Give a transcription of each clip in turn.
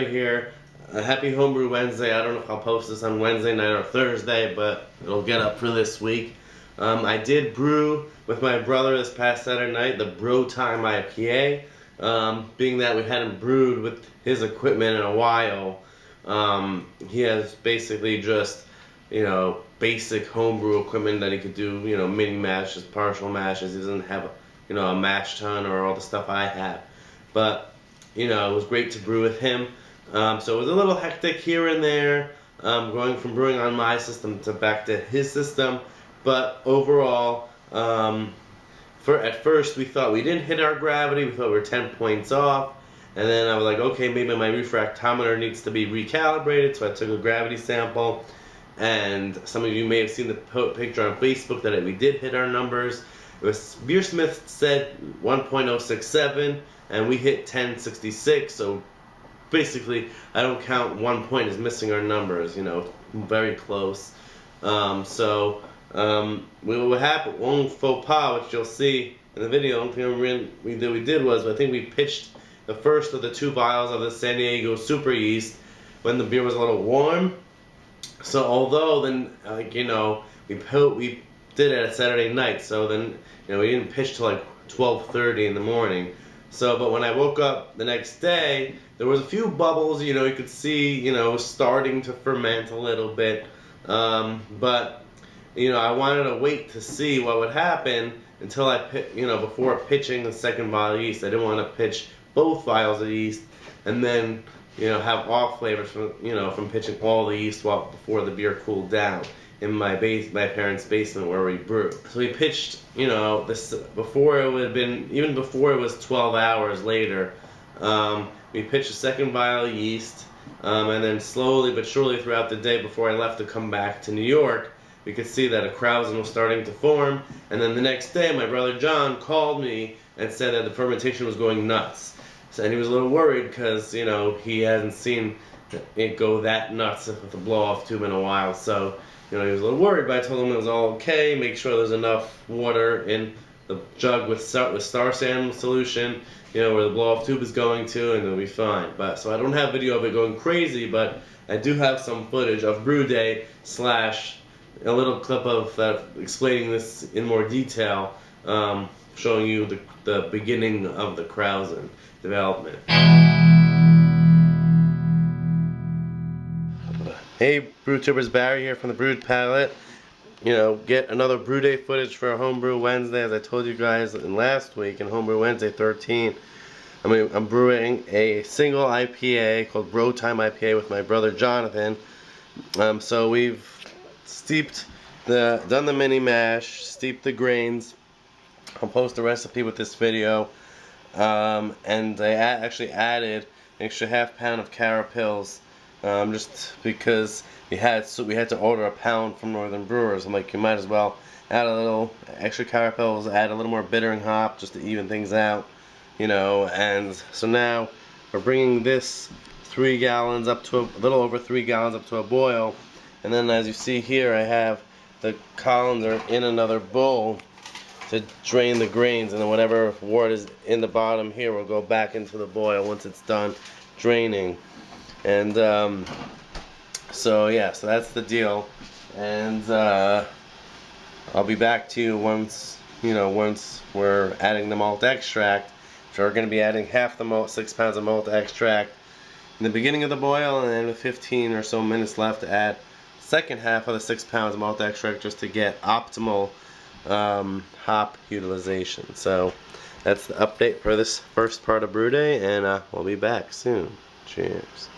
Barry here. Happy Homebrew Wednesday. I don't know if I'll post this on Wednesday night or Thursday, but it'll get up for this week. I did brew with my brother this past Saturday night, the Bro Time IPA. Being that we hadn't brewed with his equipment in a while, he has basically just, basic homebrew equipment that he could do, mini mashes, partial mashes. He doesn't have, a mash tun or all the stuff I have. But, it was great to brew with him. So it was a little hectic here and there, going from brewing on my system to back to his system. But overall, at first we thought we didn't hit our gravity. We thought we were 10 points off. And then I was like, okay, maybe my refractometer needs to be recalibrated. So I took a gravity sample. And some of you may have seen the picture on Facebook that we did hit our numbers. It was Beersmith said 1.067, and we hit 1066. So basically, I don't count 1 point as missing our numbers. Very close. What happened? One faux pas, which you'll see in the video. The only thing we did was I think we pitched the first of the 2 vials of the San Diego Super Yeast when the beer was a little warm. So although then, we did it at Saturday night, so then, we didn't pitch till like 12:30 in the morning. So, but when I woke up the next day, there was a few bubbles, you could see, starting to ferment a little bit. But, I wanted to wait to see what would happen until before pitching the second vial of yeast. I didn't want to pitch both vials of yeast and then, have off flavors from pitching all the yeast before the beer cooled down in my parents' basement where we brew. So we pitched, this before it would have been, even before it was 12 hours later, we pitched a second vial of yeast, and then slowly but surely throughout the day before I left to come back to New York, we could see that a krausen was starting to form. And then the next day, my brother John called me and said that the fermentation was going nuts. And he was a little worried because, he hasn't seen it go that nuts with the blow-off tube in a while. So, he was a little worried, but I told him it was all okay. Make sure there's enough water in the jug with Star San solution, where the blow-off tube is going to, and it'll be fine. So I don't have video of it going crazy, but I do have some footage of brew day / a little clip of explaining this in more detail, showing you the beginning of the krausen development. Hey, BrewTubers, Barry here from the Brewed Palate. Get another brew day footage for Homebrew Wednesday, as I told you guys last week in Homebrew Wednesday 13. I'm brewing a single IPA called Bro Time IPA with my brother Jonathan. So we've done the mini mash, steeped the grains. I'll post the recipe with this video. And I actually added an extra ½ pound of carapils, just because we had to order a pound from Northern Brewers. I'm like, you might as well add a little extra carapils, add a little more bittering hop just to even things out, and so now we're bringing this 3 gallons up to a little over 3 gallons up to a boil. And then as you see here, I have the colander in another bowl to drain the grains, and then whatever wort is in the bottom here will go back into the boil once it's done draining. And so that's the deal. And I'll be back to you once we're adding the malt extract. So we're going to be adding half the malt, 6 pounds of malt extract in the beginning of the boil, and then with 15 or so minutes left to add the second half of the 6 pounds of malt extract just to get optimal hop utilization. So that's the update for this first part of brew day, and we'll be back soon. Cheers.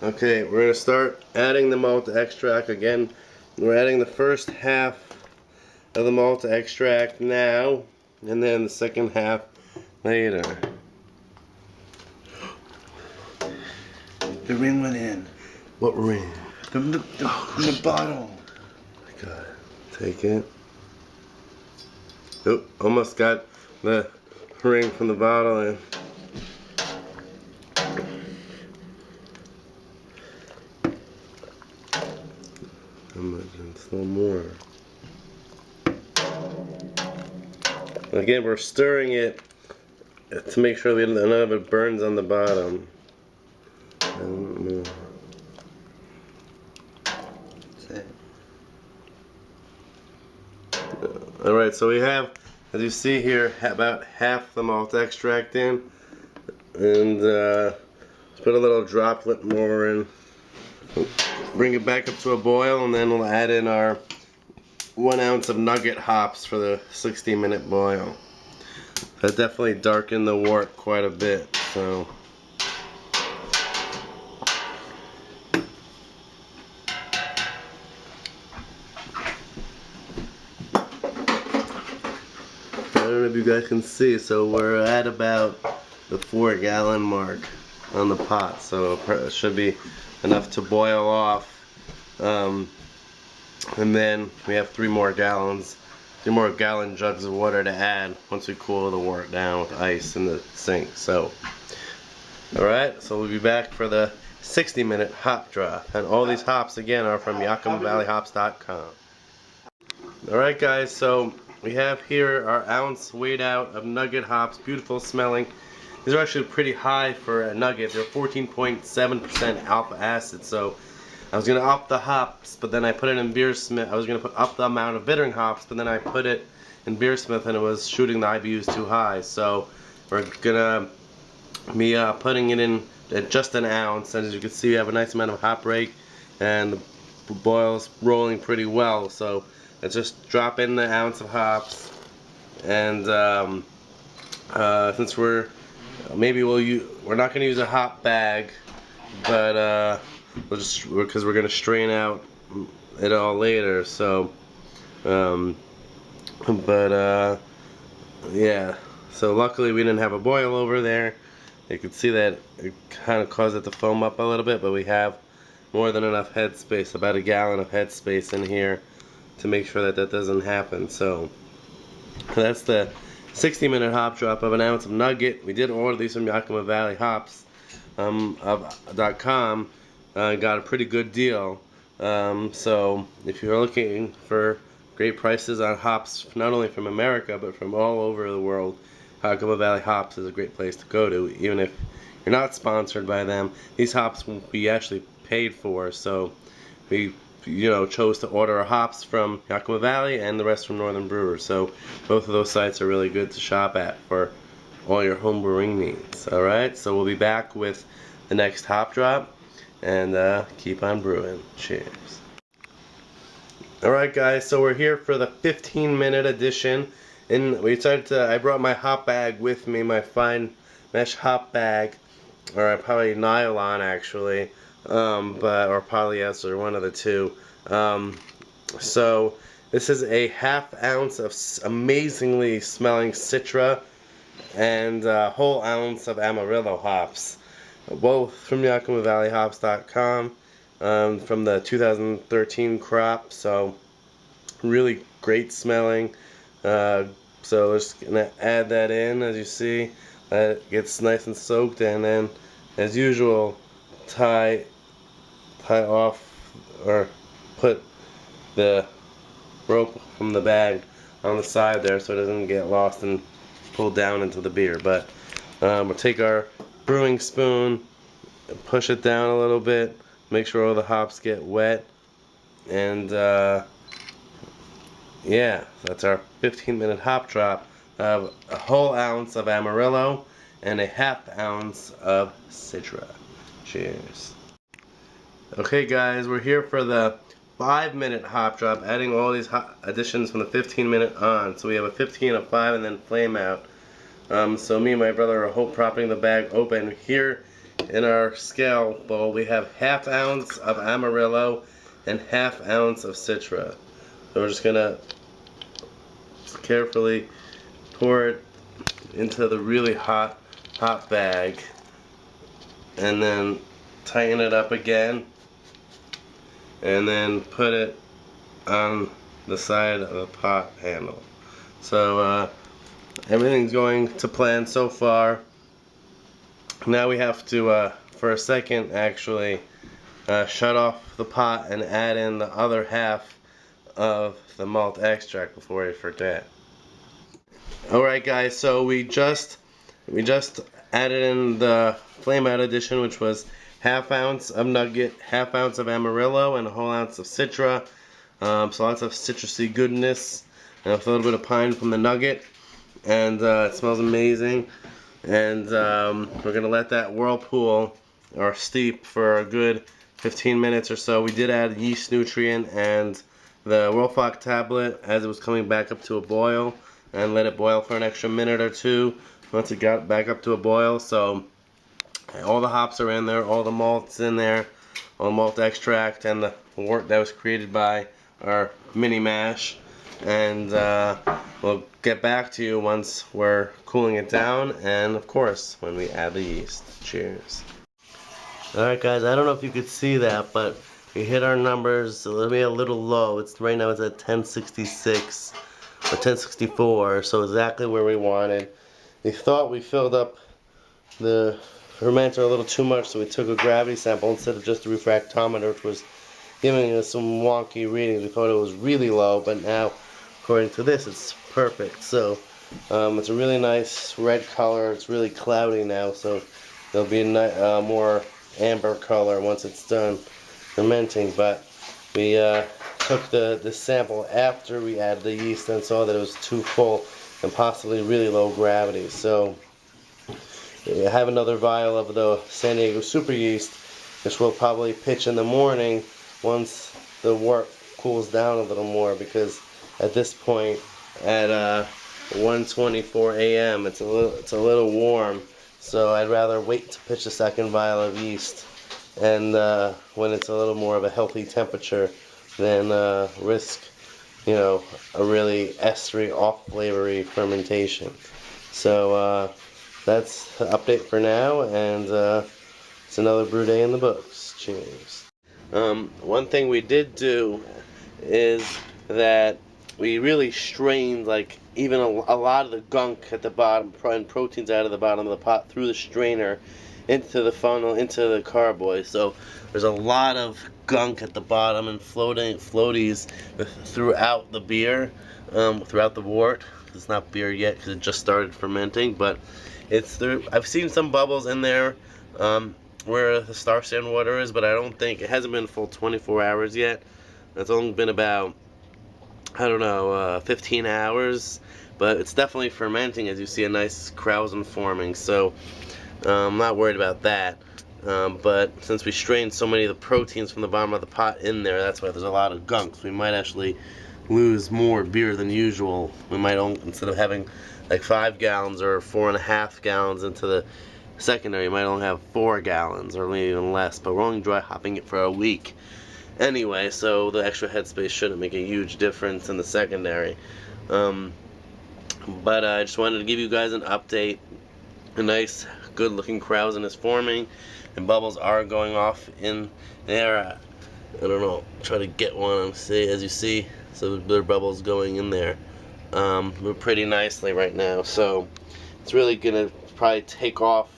Okay, we're going to start adding the malt extract again. We're adding the first half of the malt extract now, and then the second half later. The ring went in. What ring? The bottle. I got it. Take it. Oh, almost got the ring from the bottle in. Still more. Again, we're stirring it to make sure that none of it burns on the bottom. I don't know. Alright, so we have, as you see here, about half the malt extract in. And let's put a little droplet more in. Bring it back up to a boil, and then we'll add in our 1 ounce of nugget hops for the 60-minute boil. That definitely darkened the wort quite a bit, so. I don't know if you guys can see, so we're at about the 4-gallon mark on the pot, so it should be enough to boil off. And then we have 3 more gallon jugs of water to add once we cool the wort down with ice in the sink. So, alright, so we'll be back for the 60-minute hop drop. And all these hops again are from YakimaValleyHops.com. Alright guys, so we have here our ounce weighed out of nugget hops, beautiful smelling. These are actually pretty high for a nugget. They're 14.7% alpha acid, so I was going to up the hops, but then I put it in Beersmith. I was going to put up the amount of bittering hops, but then I put it in Beersmith and it was shooting the IBUs too high. So we're going to be putting it in at just an ounce. And as you can see, we have a nice amount of hop rake and the boil's rolling pretty well. So let's just drop in the ounce of hops. And since we're not going to use a hop bag, but because we're going to strain out it all later, so yeah, so luckily we didn't have a boil over there. You can see that it kind of caused it to foam up a little bit, but we have more than enough headspace, about 1 gallon of headspace in here to make sure that that doesn't happen. So that's the 60-minute hop drop of an ounce of nugget. We did order these from YakimaValleyHops.com. Got a pretty good deal. So if you're looking for great prices on hops, not only from America but from all over the world, Yakima Valley Hops is a great place to go to. Even if you're not sponsored by them, these hops will be actually paid for. So we chose to order our hops from Yakima Valley and the rest from Northern Brewers. So both of those sites are really good to shop at for all your homebrewing needs. Alright, so we'll be back with the next hop drop. And keep on brewing. Cheers. Alright guys, so we're here for the 15-minute edition. And I brought my hop bag with me, my fine mesh hop bag, or probably nylon actually, or polyester, one of the two. So this is a ½ ounce of amazingly smelling Citra and a whole ounce of Amarillo hops. Both from YakimaValleyHops.com, from the 2013 crop, so really great smelling. So we're just gonna add that in. As you see, it gets nice and soaked, and then, as usual, tie off or put the rope from the bag on the side there so it doesn't get lost and pulled down into the beer. But we'll take our brewing spoon and push it down a little bit, make sure all the hops get wet, and yeah, that's our 15-minute hop drop of a whole ounce of Amarillo and a ½ ounce of Citra. Cheers. Okay guys, we're here for the 5-minute hop drop, adding all these additions from the 15-minute on. So we have a 15, a 5, and then flame out. So me and my brother are propping the bag open. Here in our scale bowl we have ½ ounce of Amarillo and ½ ounce of Citra. So we're just gonna carefully pour it into the really hot bag and then tighten it up again and then put it on the side of the pot handle. So everything's going to plan so far. Now we have to, for a second actually, shut off the pot and add in the other half of the malt extract before I forget. Alright guys, so we just We just added in the Flame Out edition, which was ½ ounce of nugget, ½ ounce of Amarillo, and a whole ounce of Citra. So lots of citrusy goodness, and a little bit of pine from the nugget, and it smells amazing. And we're gonna let that whirlpool or steep for a good 15 minutes or so. We did add yeast nutrient and the Wolfach tablet as it was coming back up to a boil, and let it boil for an extra minute or two once it got back up to a boil. So all the hops are in there, all the malt's in there, all the malt extract, and the wort that was created by our mini mash. And we'll get back to you once we're cooling it down, and of course when we add the yeast. Cheers. Alright guys, I don't know if you could see that, but we hit our numbers a little low. Right now it's at 1066 or 1064, so exactly where we wanted. We thought we filled up the fermenter a little too much, so we took a gravity sample instead of just a refractometer, which was giving us some wonky readings. We thought it was really low, but now according to this it's perfect. So it's a really nice red color. It's really cloudy now, so there'll be a more amber color once it's done fermenting. But we took the sample after we added the yeast and saw that it was too full and possibly really low gravity. So I have another vial of the San Diego super yeast, which we'll probably pitch in the morning once the wort cools down a little more, because at this point at 1:24 a.m. it's a little warm. So I'd rather wait to pitch a second vial of yeast, and when it's a little more of a healthy temperature, than risk, a really estery, off-flavory fermentation. So that's the update for now, and it's another brew day in the books. Cheers. One thing we did do is that we really strained even a lot of the gunk at the bottom and proteins out of the bottom of the pot through the strainer into the funnel, into the carboy. So there's a lot of gunk at the bottom and floaties throughout the beer, throughout the wort. It's not beer yet because it just started fermenting, but it's through. I've seen some bubbles in there where the star sand water is, but I don't think it hasn't been a full 24 hours yet. It's only been about, I don't know, 15 hours, but it's definitely fermenting, as you see a nice krausen forming. So I'm not worried about that. But since we strained so many of the proteins from the bottom of the pot in there, that's why there's a lot of gunk. So we might actually lose more beer than usual. We might only, instead of having like 5 gallons or 4.5 gallons into the secondary, you might only have 4 gallons or maybe even less. But we're only dry hopping it for a week anyway, so the extra headspace shouldn't make a huge difference in the secondary. But I just wanted to give you guys an update. A nice, good-looking krausen is forming, and bubbles are going off in there. I don't know. Try to get one. See, as you see, so there are bubbles going in there. We're pretty nicely right now, so it's really gonna probably take off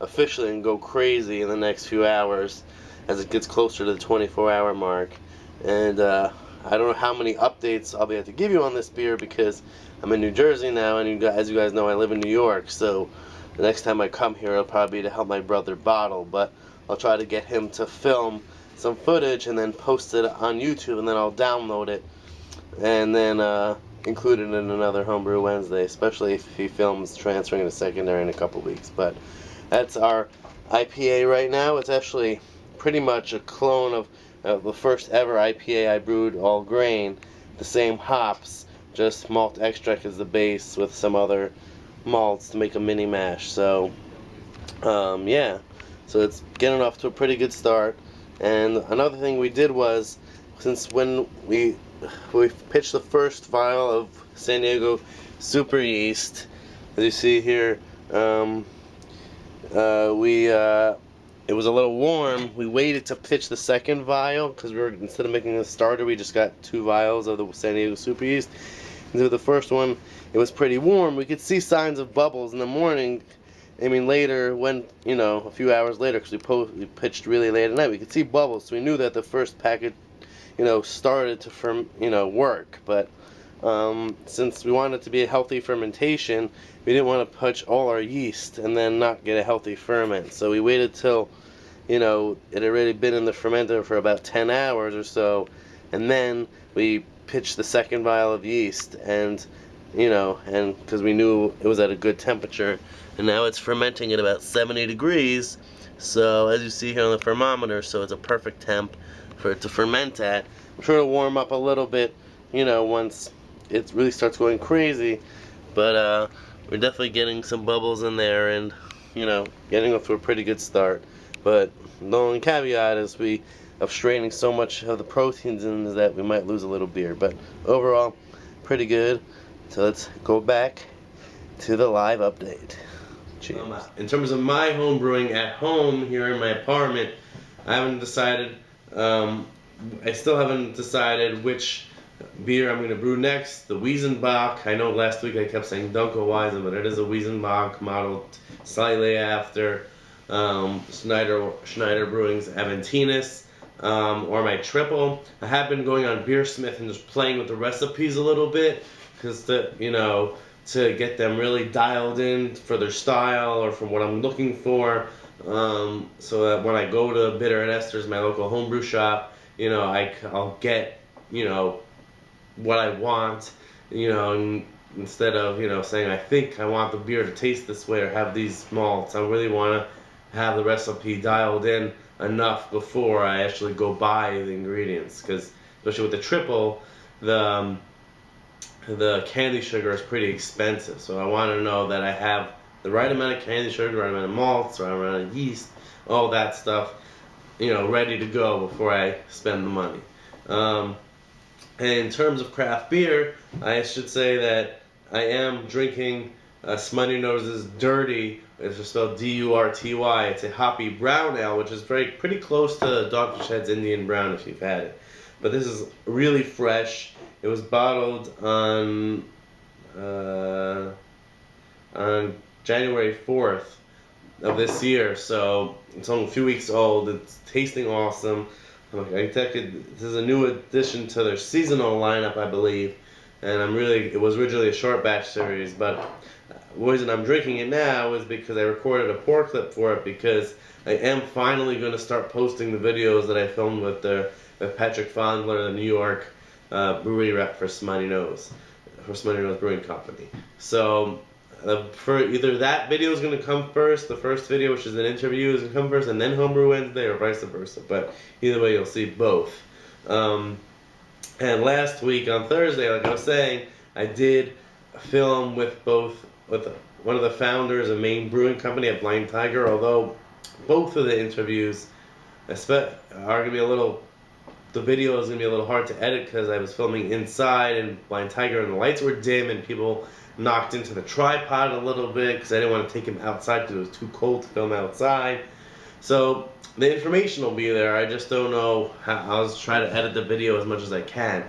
officially and go crazy in the next few hours as it gets closer to the 24-hour mark. And I don't know how many updates I'll be able to give you on this beer because I'm in New Jersey now, and as you guys know, I live in New York. So the next time I come here, it'll probably be to help my brother bottle, but I'll try to get him to film some footage and then post it on YouTube, and then I'll download it and then include it in another Homebrew Wednesday, especially if he films transferring to secondary in a couple weeks. But that's our IPA right now. It's actually pretty much a clone of the first ever IPA I brewed all grain, the same hops, just malt extract as the base with some other malts to make a mini mash. So yeah, so it's getting off to a pretty good start. And another thing we did was, since when we pitched the first vial of San Diego super yeast, as you see here, it was a little warm. We waited to pitch the second vial because instead of making a starter, we just got 2 vials of the San Diego super yeast. And with the first one, it was pretty warm. We could see signs of bubbles in the morning. I mean, later, when, a few hours later, because we pitched really late at night, we could see bubbles. So we knew that the first packet, started to work. But since we wanted it to be a healthy fermentation, we didn't want to punch all our yeast and then not get a healthy ferment. So we waited till, it had already been in the fermenter for about 10 hours or so, and then we pitched the second vial of yeast, and because we knew it was at a good temperature, and now it's fermenting at about 70 degrees. So as you see here on the thermometer, so it's a perfect temp for it to ferment at. I'm sure it'll warm up a little bit, once it really starts going crazy, but we're definitely getting some bubbles in there, and getting off to a pretty good start. But the only caveat is we of straining so much of the proteins in is that we might lose a little beer, but overall pretty good. So let's go back to the live update. Cheers. In terms of my home brewing at home here in my apartment, I haven't decided. I still haven't decided which beer I'm going to brew next. The Wiesenbach. I know last week I kept saying Dunkelweizen, but it is a Wiesenbach modeled slightly after Schneider Brewing's Aventinus, or my triple. I have been going on Beersmith and just playing with the recipes a little bit, because to get them really dialed in for their style or for what I'm looking for, so that when I go to Bitter and Esther's, my local homebrew shop, I'll get what I want, and instead of saying I think I want the beer to taste this way or have these malts. I really want to have the recipe dialed in enough before I actually go buy the ingredients, because especially with the triple, the candy sugar is pretty expensive, so I want to know that I have the right amount of candy sugar, the right amount of malts, the right amount of yeast, all that stuff, ready to go before I spend the money. And in terms of craft beer, I should say that I am drinking Smutty Nose's Dirty. It's just spelled D-U-R-T-Y. It's a hoppy brown ale, which is pretty close to Dr. Shed's Indian Brown if you've had it. But this is really fresh. It was bottled on January 4th of this year, so it's only a few weeks old. It's tasting awesome. This is a new addition to their seasonal lineup, I believe, and it was originally a short batch series, but the reason I'm drinking it now is because I recorded a pour clip for it, because I am finally going to start posting the videos that I filmed with Patrick Fondler, the New York brewery rep for Smutty Nose Brewing Company. So for either that video is going to come first, the first video, which is an interview, is going to come first, and then Homebrew Wednesday, or vice versa. But either way, you'll see both. And last week on Thursday, like I was saying, I did film with one of the founders of Maine Brewing Company at Blind Tiger. Although both of the interviews are going to be the video is going to be a little hard to edit, because I was filming inside in Blind Tiger and the lights were dim and people knocked into the tripod a little bit, because I didn't want to take him outside because it was too cold to film outside. So the information will be there. I just don't know how. I'll just try to edit the video as much as I can.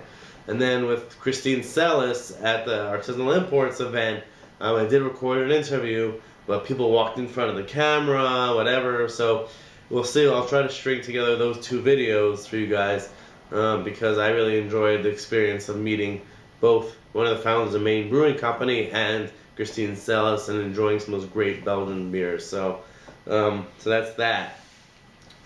And then with Christine Sellis at the Artisanal Imports event, I did record an interview, but people walked in front of the camera, whatever. So we'll see. I'll try to string together those two videos for you guys, because I really enjoyed the experience of meeting both one of the founders of Maine Brewing Company and Christine Sellis, and enjoying some of those great Belgian beers. So that's that.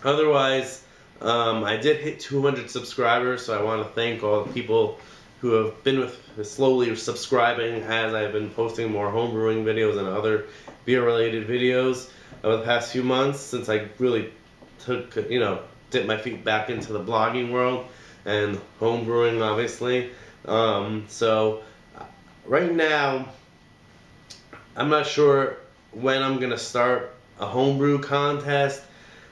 Otherwise, I did hit 200 subscribers, so I want to thank all the people who have been slowly subscribing as I've been posting more homebrewing videos and other beer-related videos over the past few months, since I really dipped my feet back into the blogging world and homebrewing, obviously. So right now, I'm not sure when I'm gonna start a homebrew contest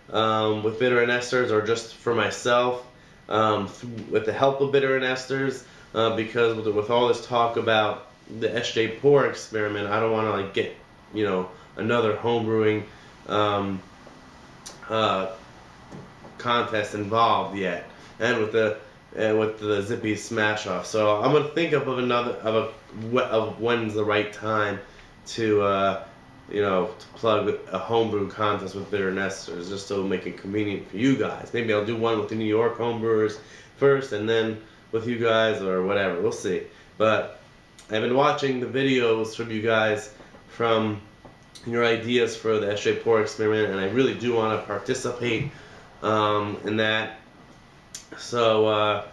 with Bitter and Esther's, or just for myself, with the help of Bitter and Esther's, because with all this talk about the Sjporr experiment, I don't want to get another homebrewing contest involved yet, and with the Zippy Smash Off. So I'm gonna think of when's the right time to plug a homebrew contest with Bitter Nesters, just to make it convenient for you guys. Maybe I'll do one with the New York homebrewers first, and then with you guys, or whatever. We'll see. But I've been watching the videos from you guys from your ideas for the Sjporr experiment, and I really do want to participate in that. So,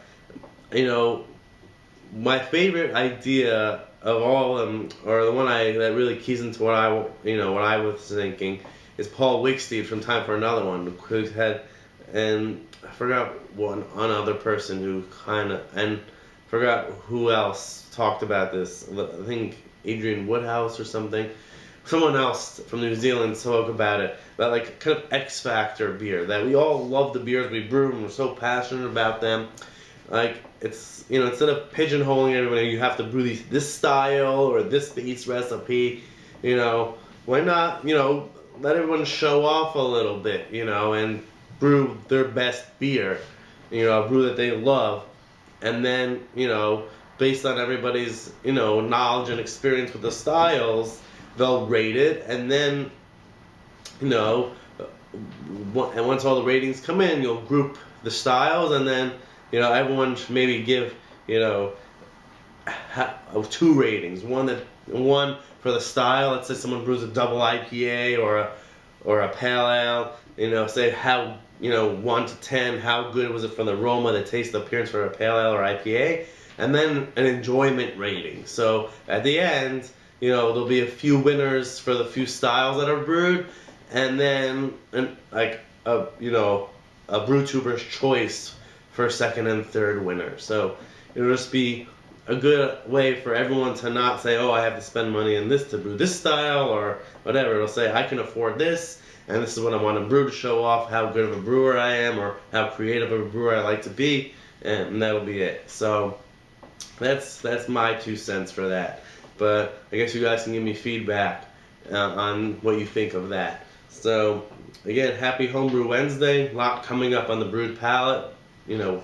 my favorite idea of all of them, or the one that really keys into what I was thinking, is Paul Wicksteed from Time for Another One, who had, and I forgot one other person who and forgot who else talked about this. I think Adrian Woodhouse or something. Someone else from New Zealand spoke about it, about like kind of X Factor beer, that we all love the beers we brew and we're so passionate about them. Like, it's, instead of pigeonholing everybody, you have to brew this style or this base recipe, why not, let everyone show off a little bit, and brew their best beer, brew that they love, and then, based on everybody's, knowledge and experience with the styles, they'll rate it, and then, and once all the ratings come in, you'll group the styles, and then, everyone should maybe give, 2 ratings. One for the style. Let's say someone brews a double IPA or a pale ale. Say how, 1 to 10, how good was it from the aroma, the taste, the appearance for a pale ale or IPA, and then an enjoyment rating. So at the end, there'll be a few winners for the few styles that are brewed, and then a BrewTuber's choice for second and third winner. So it'll just be a good way for everyone to not say, oh, I have to spend money on this to brew this style or whatever. It'll say, I can afford this, and this is what I want to brew to show off how good of a brewer I am or how creative of a brewer I like to be, and that'll be it. So that's my 2 cents for that. But I guess you guys can give me feedback on what you think of that. So again, happy Homebrew Wednesday. A lot coming up on the Brewed Palate,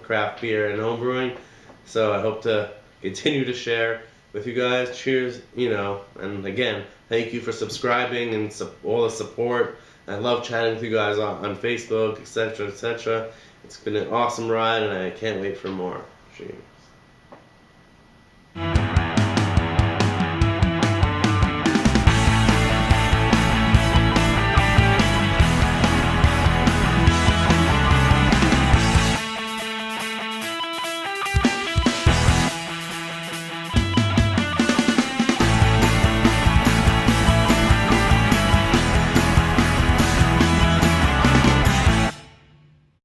craft beer and homebrewing. So I hope to continue to share with you guys. Cheers, and again, thank you for subscribing and all the support. I love chatting with you guys on Facebook, etc., etc. It's been an awesome ride, and I can't wait for more. Cheers.